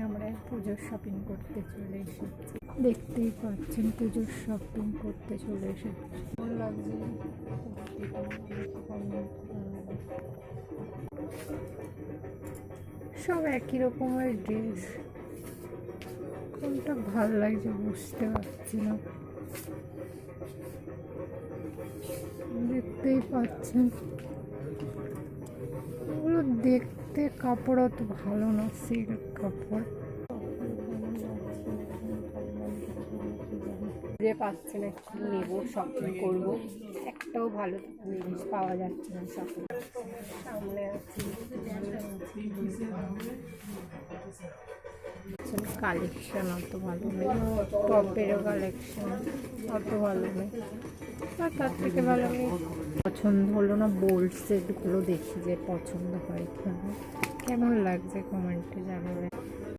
আমরা পুজোর শপিং করতে চলে এসেছি। দেখতেই পাচ্ছেন পুজোর শপিং করতে চলে এসেছি। ভালো লাগছে, সব একই রকমের ড্রেস। কোনটা ভালো লাগছে বুঝতে পারছি না। দেখতেই পাচ্ছেন ওগুলো দেখতে কাপড় অত ভালো না, সিল্ক কাপড়। যে পাচ্ছি না কি নেবো, শপিং করবো, একটাও ভালো জিনিস পাওয়া যাচ্ছে না। শপিং সামনে আছি, কালেকশন অত ভালো নেই, টপেরও কালেকশন অত ভালো নেই। আর তার থেকে ভালো আমি পছন্দ হলো না, বোল্ড সেটগুলো দেখি যে পছন্দ হয় কিনা। কেমন লাগছে কমেন্টে জানাবেন।